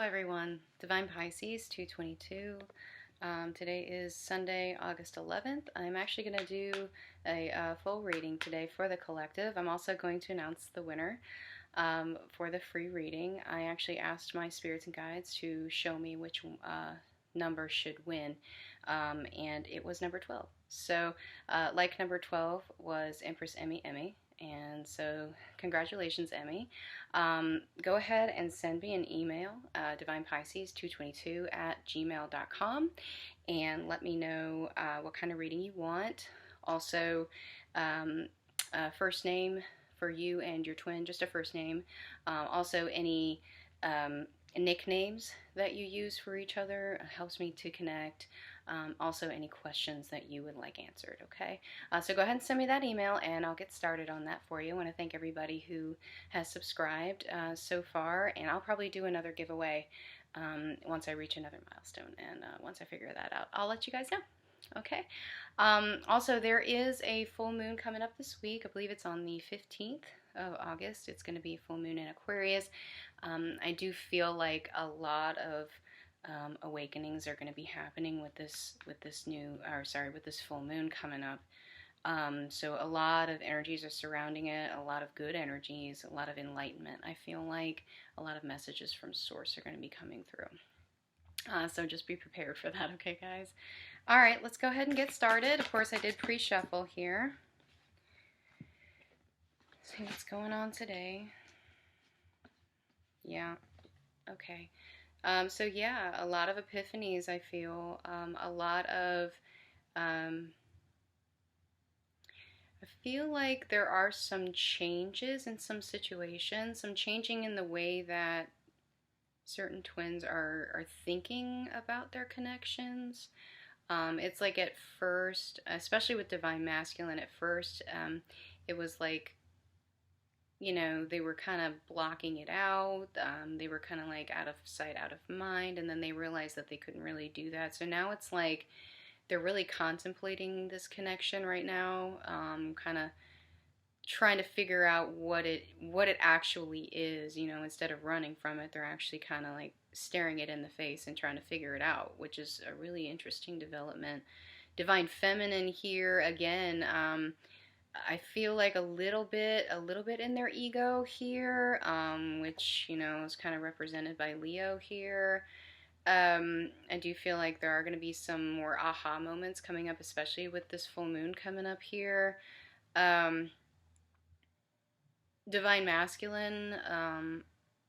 everyone. Divine Pisces 222. Today is Sunday, August 11th. I'm actually going to do a full reading today for the collective. I'm also going to announce the winner for the free reading. I actually asked my spirits and guides to show me which number should win, and it was number 12. So, like number 12 was Empress Emmy. And so, congratulations, Emmy. Go ahead and send me an email, divinepisces222@gmail.com, and let me know what kind of reading you want. Also, first name for you and your twin, just a first name. Also, any nicknames that you use for each other helps me to connect. Also, any questions that you would like answered, okay? So go ahead and send me that email, and I'll get started on that for you. I want to thank everybody who has subscribed so far, and I'll probably do another giveaway once I reach another milestone, and once I figure that out, I'll let you guys know, okay? Also, there is a full moon coming up this week. I believe it's on the 15th of August. It's going to be full moon in Aquarius. I do feel like a lot of awakenings are going to be happening with this full moon coming up. So a lot of energies are surrounding it, a lot of good energies, a lot of enlightenment. I feel like a lot of messages from Source are going to be coming through. So just be prepared for that, okay, guys? All right, let's go ahead and get started. Of course, I did pre-shuffle here. See what's going on today. Yeah, okay. So yeah, a lot of epiphanies, I feel. A lot of, I feel like there are some changes in some situations, some changing in the way that certain twins are thinking about their connections. It's like at first, especially with Divine Masculine, at first, it was like, you know, they were kind of blocking it out. They were kind of like out of sight, out of mind, and then they realized that they couldn't really do that. So now it's like they're really contemplating this connection right now, kind of trying to figure out what it actually is. You know, instead of running from it, they're actually kind of like staring it in the face and trying to figure it out, which is a really interesting development. Divine Feminine here again. I feel like a little bit in their ego here, which, you know, is kind of represented by Leo here. I do feel like there are going to be some more aha moments coming up, especially with this full moon coming up here. Divine Masculine,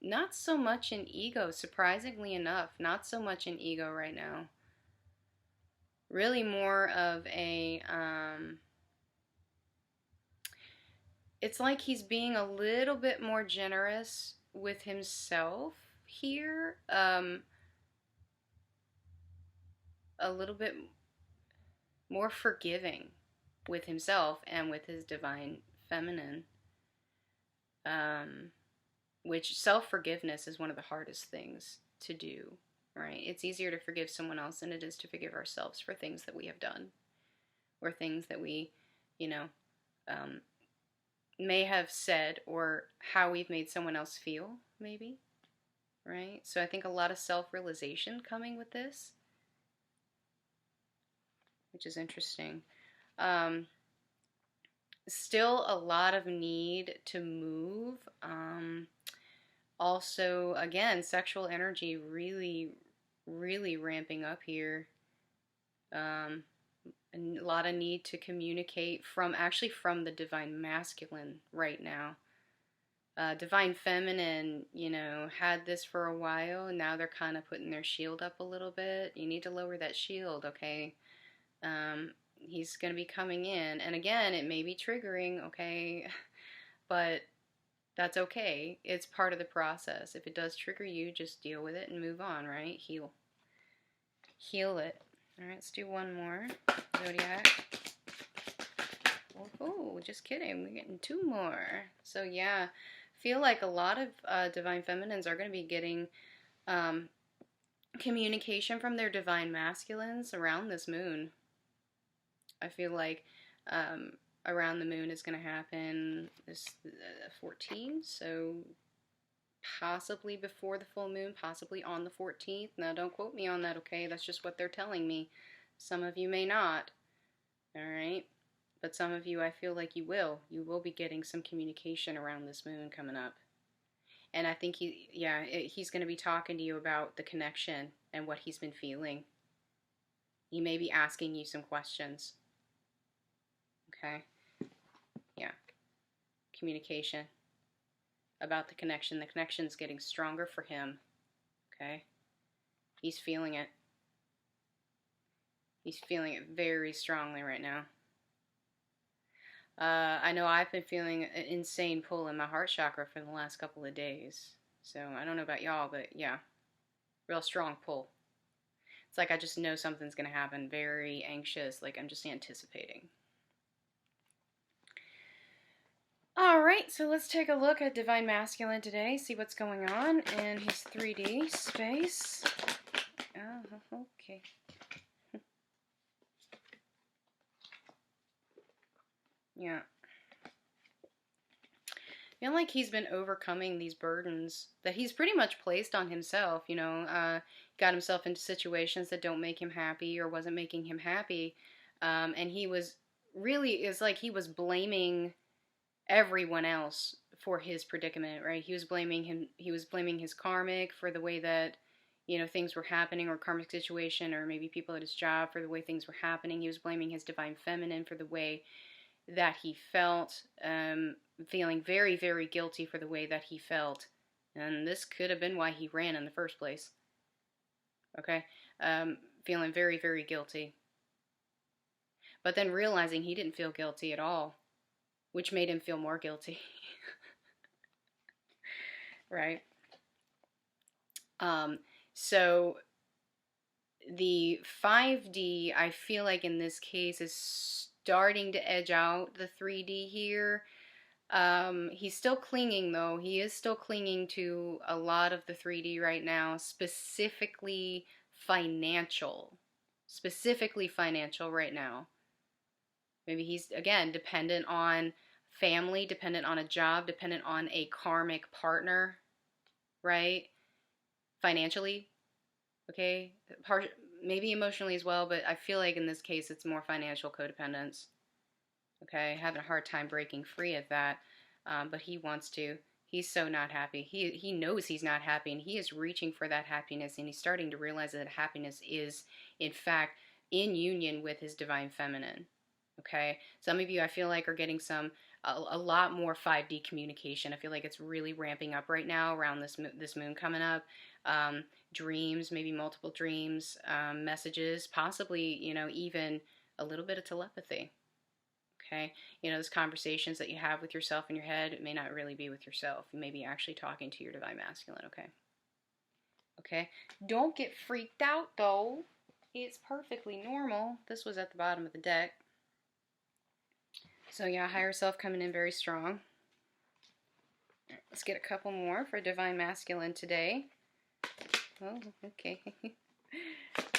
not so much in ego, surprisingly enough, not so much in ego right now. Really more of a, it's like he's being a little bit more generous with himself here. A little bit more forgiving with himself and with his Divine Feminine. Which self-forgiveness is one of the hardest things to do, right? It's easier to forgive someone else than it is to forgive ourselves for things that we have done, or things that we, you know, may have said, or how we've made someone else feel, maybe, right? So I think a lot of self-realization coming with this, which is interesting. Still a lot of need to move. Also, again, sexual energy really, really ramping up here. A lot of need to communicate from the Divine Masculine right now. Divine Feminine, you know, had this for a while, and now they're kind of putting their shield up a little bit. You need to lower that shield, okay? He's going to be coming in, and again, it may be triggering, okay? But that's okay. It's part of the process. If it does trigger you, just deal with it and move on, right? Heal it. All right, let's do one more. Zodiac. Oh, just kidding. We're getting two more. So yeah, feel like a lot of Divine Feminines are going to be getting communication from their Divine Masculines around this moon. I feel like around the moon is going to happen this 14, so possibly before the full moon, possibly on the 14th. Now, don't quote me on that, okay? That's just what they're telling me. Some of you may not, all right? But some of you, I feel like you will. You will be getting some communication around this moon coming up. And I think he's going to be talking to you about the connection and what he's been feeling. He may be asking you some questions. Okay? Yeah. Communication about the connection. The connection's getting stronger for him. Okay? He's feeling it. He's feeling it very strongly right now. I know I've been feeling an insane pull in my heart chakra for the last couple of days. So I don't know about y'all, but yeah, real strong pull. It's like I just know something's going to happen. Very anxious, like I'm just anticipating. All right, so let's take a look at Divine Masculine today, see what's going on in his 3D space. Oh, okay. Yeah. I feel like he's been overcoming these burdens that he's pretty much placed on himself, you know, got himself into situations that don't make him happy or wasn't making him happy. And he was really, it's like he was blaming everyone else for his predicament, right? He was blaming his karmic for the way that, you know, things were happening, or karmic situation, or maybe people at his job for the way things were happening. He was blaming his divine feminine for the way that he felt, feeling very, very guilty for the way that he felt. And this could have been why he ran in the first place. Okay? Feeling very, very guilty. But then realizing he didn't feel guilty at all, which made him feel more guilty. Right? So the 5D, I feel like in this case, is starting to edge out the 3D here. He's still clinging, though. He is still clinging to a lot of the 3D right now, specifically financial. Specifically financial right now. Maybe he's, again, dependent on family, dependent on a job, dependent on a karmic partner, right? Financially, okay? Maybe emotionally as well, but I feel like in this case it's more financial codependence. Okay, having a hard time breaking free of that, but he wants to. He's so not happy. He knows he's not happy, and he is reaching for that happiness, and he's starting to realize that happiness is, in fact, in union with his divine feminine. Okay, some of you, I feel like, are getting a lot more 5D communication. I feel like it's really ramping up right now around this moon coming up. Dreams, maybe multiple dreams, messages, possibly, you know, even a little bit of telepathy. Okay, you know, those conversations that you have with yourself in your head, it may not really be with yourself. You may be actually talking to your divine masculine. Okay. Okay, don't get freaked out though. It's perfectly normal. This was at the bottom of the deck. So yeah, higher self coming in very strong. Let's get a couple more for Divine Masculine today. Oh, okay.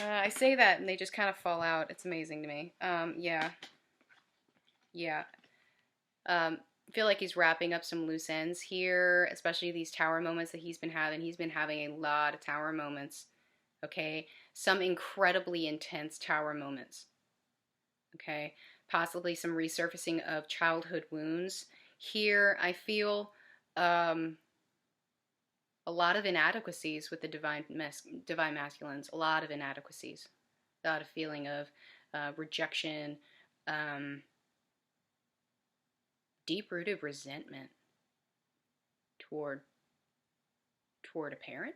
I say that and they just kind of fall out. It's amazing to me. Yeah. I feel like he's wrapping up some loose ends here, especially these tower moments that he's been having. He's been having a lot of tower moments. Okay. Some incredibly intense tower moments. Okay. Possibly some resurfacing of childhood wounds. Here, I feel a lot of inadequacies with the divine masculines. A lot of inadequacies. A lot of feeling of rejection, deep-rooted resentment toward a parent.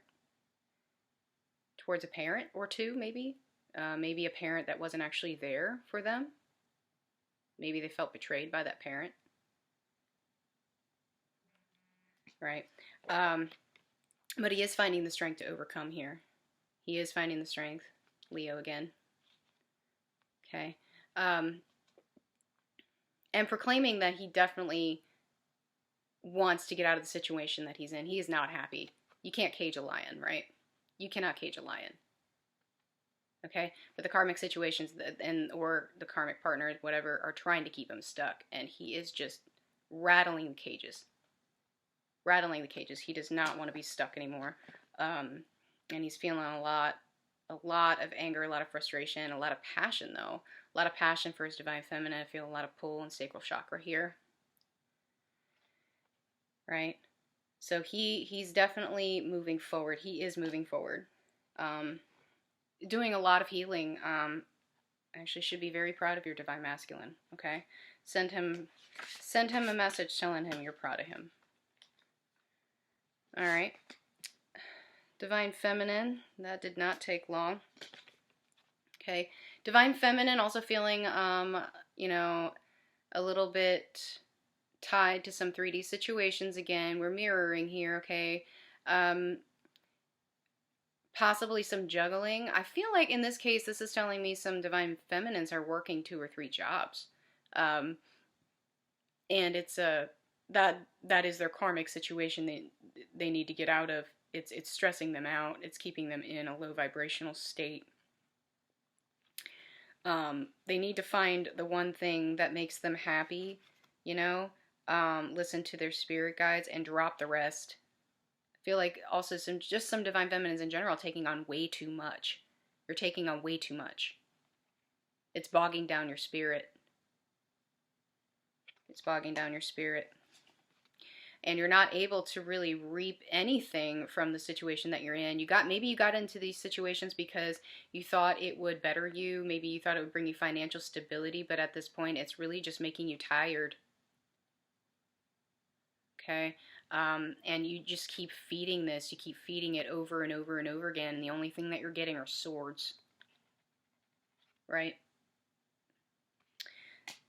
Towards a parent or two, maybe. Maybe a parent that wasn't actually there for them. Maybe they felt betrayed by that parent. Right? But he is finding the strength to overcome here. He is finding the strength. Leo again. Okay. And proclaiming that he definitely wants to get out of the situation that he's in. He is not happy. You can't cage a lion, right? You cannot cage a lion. Okay? But the karmic situations or the karmic partners, whatever, are trying to keep him stuck. And he is just rattling the cages. rattling the cages. He does not want to be stuck anymore. And he's feeling a lot of anger, a lot of frustration, a lot of passion though. A lot of passion for his divine feminine. I feel a lot of pull and sacral chakra here. Right? So he's definitely moving forward. He is moving forward. Doing a lot of healing. Actually should be very proud of your divine masculine. Okay? Send him a message telling him you're proud of him. All right. Divine feminine, that did not take long. Okay. Divine feminine also feeling, you know, a little bit tied to some 3D situations again. We're mirroring here, okay? Possibly some juggling. I feel like in this case, this is telling me some divine feminines are working 2 or 3 jobs. And it's that is their karmic situation they need to get out of. It's stressing them out. It's keeping them in a low vibrational state. They need to find the one thing that makes them happy, you know, listen to their spirit guides and drop the rest. I feel like also some divine feminines in general taking on way too much. You're taking on way too much. It's bogging down your spirit. It's bogging down your spirit. And you're not able to really reap anything from the situation that you're in. Maybe you got into these situations because you thought it would better you. Maybe you thought it would bring you financial stability, but at this point, it's really just making you tired. Okay? And you just keep feeding this. You keep feeding it over and over and over again. And the only thing that you're getting are swords. Right?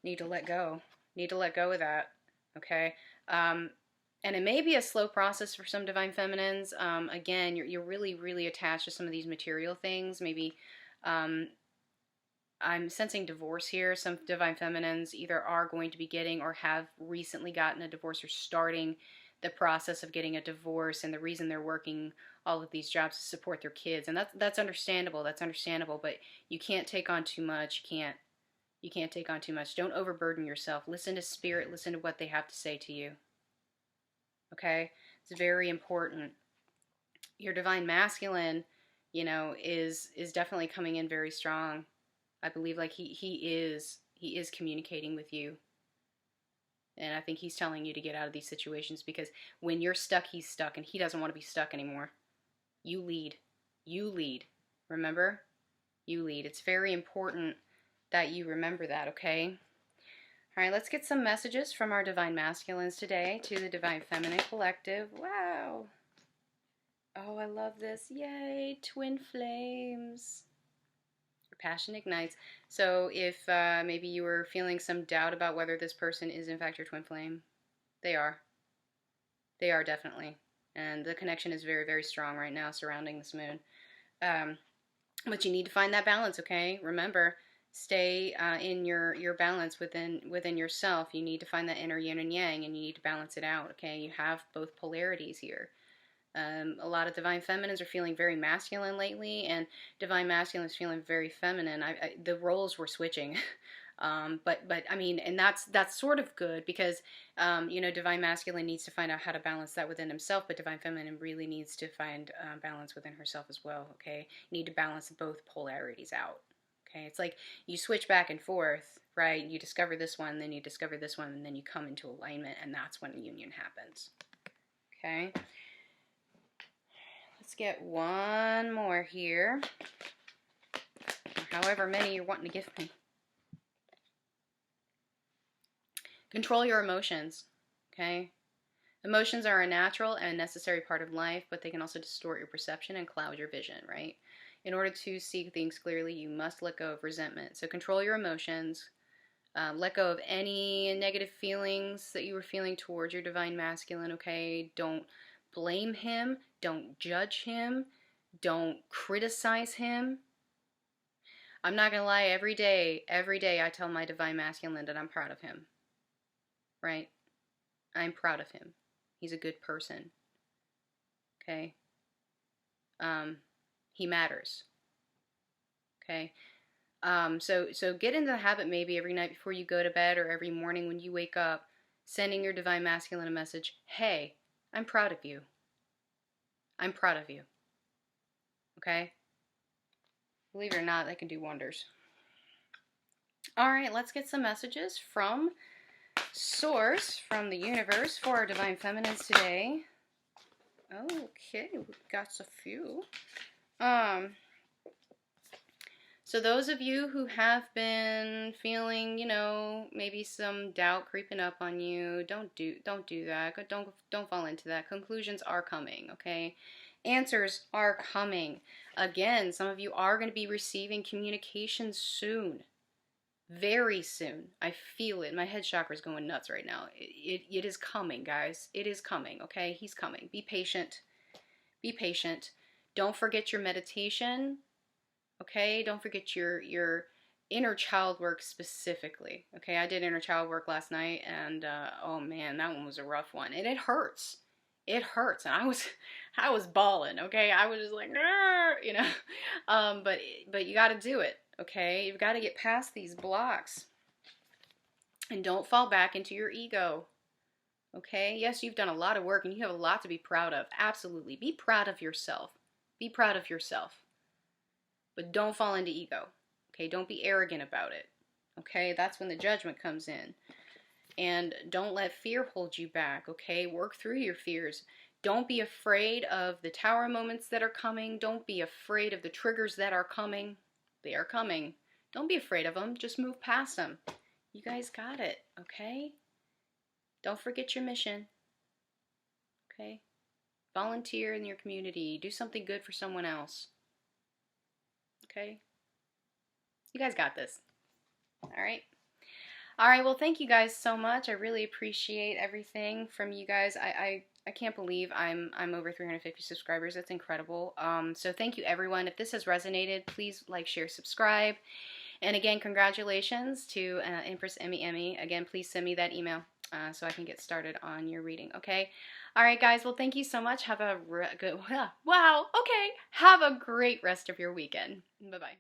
Need to let go. Need to let go of that. Okay? And it may be a slow process for some divine feminines. Again, you're really, really attached to some of these material things. Maybe I'm sensing divorce here. Some divine feminines either are going to be getting or have recently gotten a divorce or starting the process of getting a divorce. And the reason they're working all of these jobs to support their kids. And that's understandable. That's understandable. But you can't take on too much. You can't take on too much. Don't overburden yourself. Listen to spirit. Listen to what they have to say to you. Okay, it's very important. Your divine masculine, you know, is definitely coming in very strong. I believe like he is communicating with you, and I think he's telling you to get out of these situations because when you're stuck, he's stuck, and he doesn't want to be stuck anymore. You lead. You lead. Remember, you lead. It's very important that you remember that. Okay. All right, let's get some messages from our Divine Masculines today to the Divine Feminine Collective. Wow. Oh, I love this. Yay, twin flames. Your passion ignites. So if maybe you were feeling some doubt about whether this person is in fact your twin flame, they are. They are definitely. And the connection is very, very strong right now surrounding this moon. But you need to find that balance, okay? Remember, stay in your balance within yourself. You need to find that inner yin and yang, and you need to balance it out. Okay, you have both polarities here. A lot of divine feminines are feeling very masculine lately, and divine masculine is feeling very feminine. The roles were switching, but I mean, and that's sort of good because you know, divine masculine needs to find out how to balance that within himself, but divine feminine really needs to find balance within herself as well. Okay, you need to balance both polarities out. Okay, it's like you switch back and forth, right? You discover this one, then you discover this one, and then you come into alignment, and that's when union happens. Okay, let's get one more here, however many you're wanting to give me. Control your emotions, okay? Emotions are a natural and necessary part of life, but they can also distort your perception and cloud your vision, right? In order to see things clearly, you must let go of resentment. So control your emotions. Let go of any negative feelings that you were feeling towards your divine masculine, okay? Don't blame him. Don't judge him. Don't criticize him. I'm not going to lie, every day I tell my divine masculine that I'm proud of him, right? I'm proud of him. He's a good person, okay? He matters. Okay. So get into the habit maybe every night before you go to bed or every morning when you wake up, sending your divine masculine a message. Hey, I'm proud of you. I'm proud of you. Okay? Believe it or not, they can do wonders. All right, let's get some messages from Source, from the universe, for our Divine Feminines today. Okay, we've got a few. So those of you who have been feeling, you know, maybe some doubt creeping up on you, don't do that. Don't fall into that. Conclusions are coming, okay? Answers are coming. Again, some of you are going to be receiving communication soon. Very soon. I feel it. My head chakra is going nuts right now. It is coming, guys. It is coming, okay? He's coming. Be patient. Be patient. Don't forget your meditation. Okay, don't forget your inner child work specifically. Okay, I did inner child work last night, and oh man, that one was a rough one, and it hurts. It hurts, and I was bawling. Okay, I was just like, you know, but you got to do it. Okay, you've got to get past these blocks, and don't fall back into your ego. Okay, yes, you've done a lot of work, and you have a lot to be proud of. Absolutely, be proud of yourself. Be proud of yourself. But don't fall into ego, okay? Don't be arrogant about it, okay? That's when the judgment comes in. And don't let fear hold you back, okay? Work through your fears. Don't be afraid of the tower moments that are coming. Don't be afraid of the triggers that are coming. They are coming. Don't be afraid of them. Just move past them. You guys got it, okay? Don't forget your mission, okay? Volunteer in your community. Do something good for someone else. Okay? You guys got this. All right? All right, well, thank you guys so much. I really appreciate everything from you guys. I can't believe I'm over 350 subscribers. That's incredible. So thank you, everyone. If this has resonated, please like, share, subscribe. And again, congratulations to Empress Emmy. Again, please send me that email so I can get started on your reading, okay? All right, guys. Well, thank you so much. Have a good, wow, okay. Have a great rest of your weekend. Bye-bye.